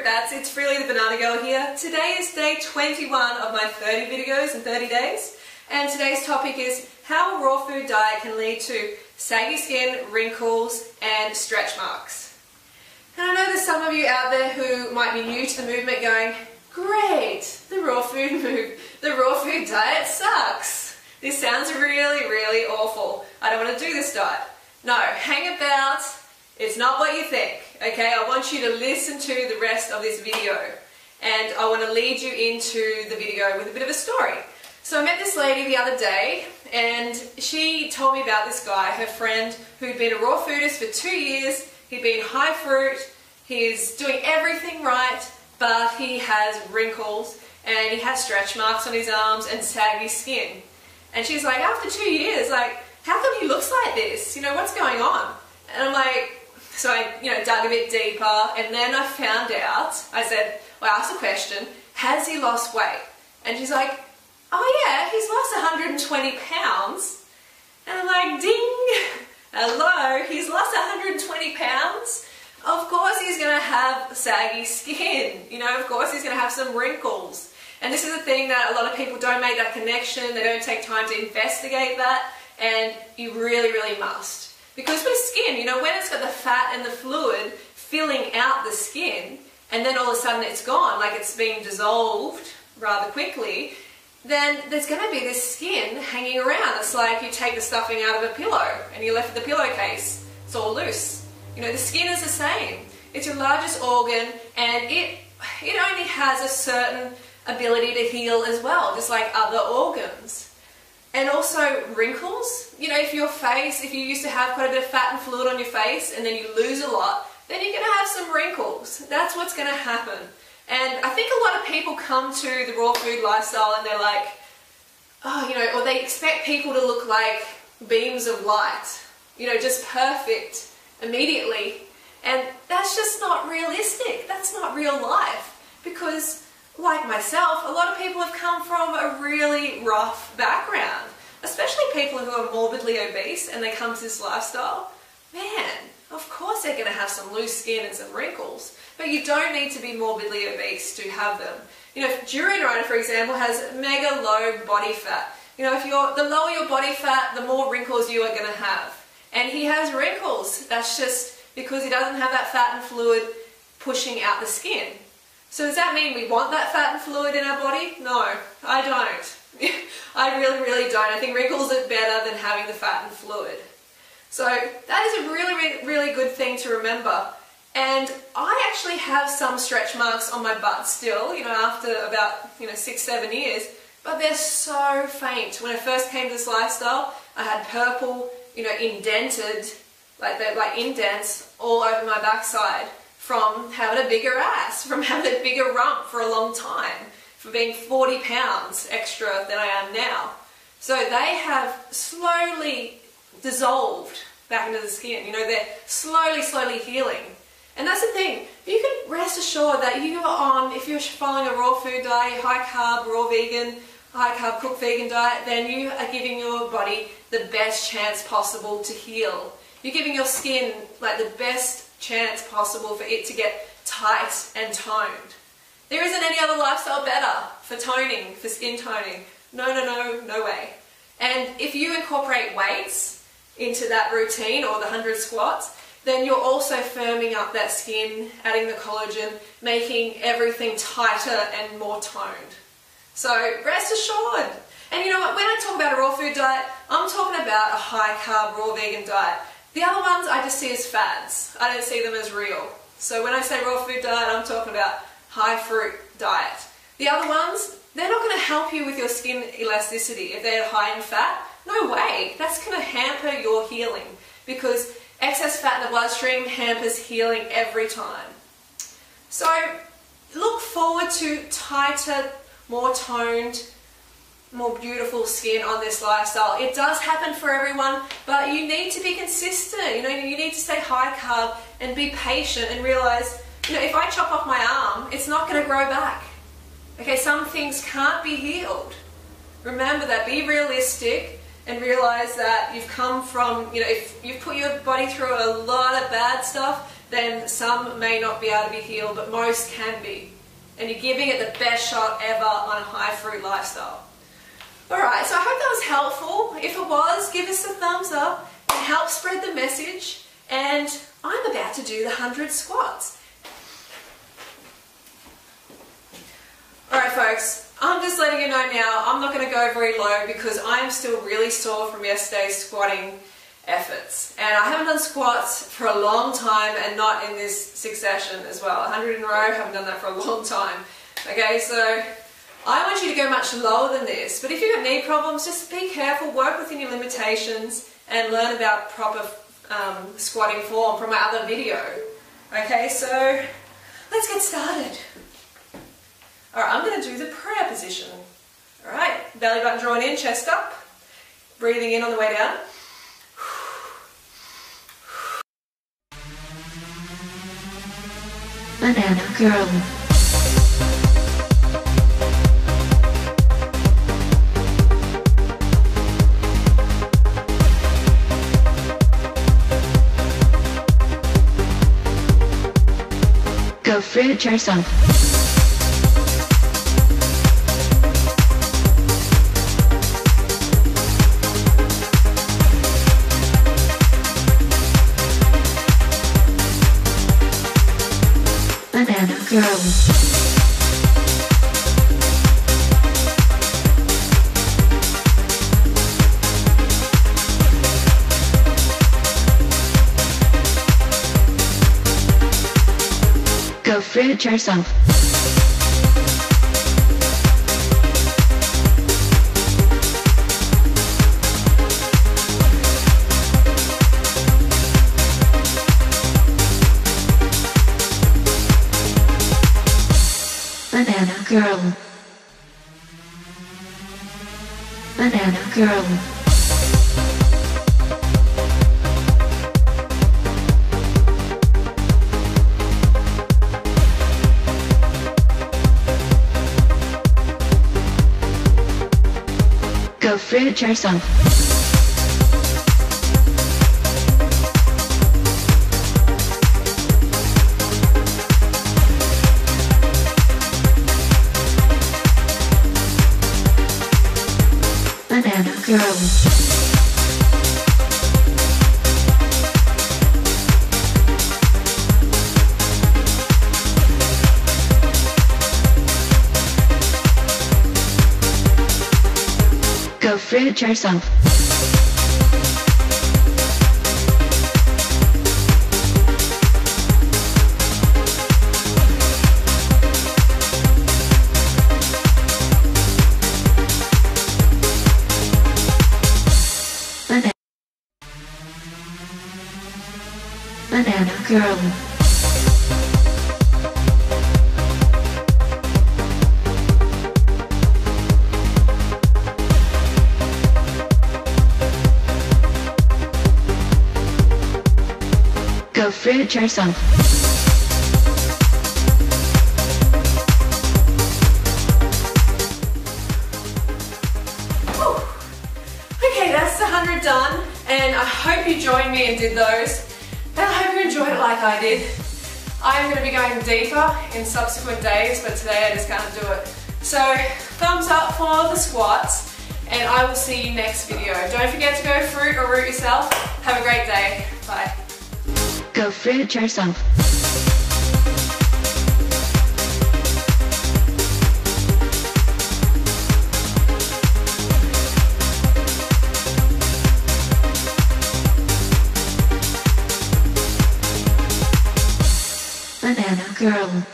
Bats, it's Freelee the Banana Girl here. Today is day 21 of my 30 videos in 30 days, and today's topic is how a raw food diet can lead to saggy skin, wrinkles and stretch marks. And I know there's some of you out there who might be new to the movement going, great, the raw food diet sucks. This sounds really awful. I don't want to do this diet. No, hang about. It's not what you think, okay? I want you to listen to the rest of this video, and I want to lead you into the video with a bit of a story. So I met this lady the other day, and she told me about this guy, her friend, who'd been a raw foodist for 2 years. He'd been high fruit, he's doing everything right, but he has wrinkles, and he has stretch marks on his arms and saggy skin. And she's like, after 2 years, like, how come he looks like this? You know, what's going on? And I'm like, so I, dug a bit deeper, and then I found out, I asked the question, has he lost weight? And she's like, oh yeah, he's lost 120 pounds. And I'm like, ding, hello, he's lost 120 pounds? Of course he's going to have saggy skin, of course he's going to have some wrinkles. And this is the thing that a lot of people don't make that connection, they don't take time to investigate that, and you really must. Because with skin, when it's got the fat and the fluid filling out the skin, and then all of a sudden it's gone, like it's being dissolved rather quickly, then there's going to be this skin hanging around. It's like you take the stuffing out of a pillow and you're left with the pillowcase. It's all loose. The skin is the same. It's your largest organ, and it only has a certain ability to heal as well, just like other organs. And also wrinkles, if you used to have quite a bit of fat and fluid on your face and then you lose a lot, then you're going to have some wrinkles. That's what's going to happen. And I think a lot of people come to the raw food lifestyle and they're like, or they expect people to look like beams of light, just perfect immediately. And that's just not realistic. That's not real life. Because like myself, a lot of people have come from a really rough background, especially people who are morbidly obese and they come to this lifestyle. Man, of course they're going to have some loose skin and some wrinkles, but you don't need to be morbidly obese to have them. Durianrider, for example, has mega low body fat. The lower your body fat, the more wrinkles you are going to have. And he has wrinkles. That's just because he doesn't have that fat and fluid pushing out the skin. So does that mean we want that fat and fluid in our body? No, I don't. I really don't. I think wrinkles are better than having the fat and fluid. So that is a really good thing to remember. And I actually have some stretch marks on my butt still, after about 6-7 years, but they're so faint. When I first came to this lifestyle, I had purple, indented, like indents all over my backside, from having a bigger ass, from having a bigger rump for a long time, for being 40 pounds extra than I am now. So they have slowly dissolved back into the skin. They're slowly healing. And that's the thing, you can rest assured that if you're following a raw food diet, high carb, raw vegan, high carb cooked vegan diet, then you are giving your body the best chance possible to heal. You're giving your skin like the best chance possible for it to get tight and toned. There isn't any other lifestyle better for toning, for skin toning. No way. And if you incorporate weights into that routine, or the 100 squats, then you're also firming up that skin, adding the collagen, making everything tighter and more toned. So rest assured. And you know what, when I talk about a raw food diet, I'm talking about a high carb raw vegan diet. The other ones I just see as fads. I don't see them as real. So when I say raw food diet, I'm talking about high fruit diet. The other ones, they're not going to help you with your skin elasticity. If they're high in fat, no way. That's going to hamper your healing, because excess fat in the bloodstream hampers healing every time. So look forward to tighter, more toned, more beautiful skin on this lifestyle. It does happen for everyone, but you need to be consistent. You need to stay high carb and be patient and realize, if I chop off my arm, it's not going to grow back. Okay, some things can't be healed. Remember that. Be realistic and realize that you've come from, if you've put your body through a lot of bad stuff, then some may not be able to be healed, but most can be. And you're giving it the best shot ever on a high fruit lifestyle. Alright, so I hope that was helpful. If it was, give us a thumbs up and help spread the message. And I'm about to do the 100 squats. Alright folks, I'm just letting you know now, I'm not going to go very low because I am still really sore from yesterday's squatting efforts. And I haven't done squats for a long time, and not in this succession as well. 100 in a row, haven't done that for a long time. Okay, so I want you to go much lower than this. But if you've got knee problems, just be careful, work within your limitations, and learn about proper squatting form from my other video. Okay, so let's get started. Alright, I'm going to do the prayer position. Alright, belly button drawn in, chest up. Breathing in on the way down. Banana girl. Go fruit yourself. Banana girl. Go fruit yourself. Banana girl. Banana girl. Go fruit yourself. Banana girl. Go fruit yourself. Banana girl. Go fruit yourself. Okay, that's the 100 done, and I hope you joined me and did those. And I hope you enjoyed it like I did. I'm going to be going deeper in subsequent days, but today I just can't do it. So, thumbs up for the squats, and I will see you next video. Don't forget to go fruit or root yourself. Have a great day. Bye. Go fruit yourself. Banana girl.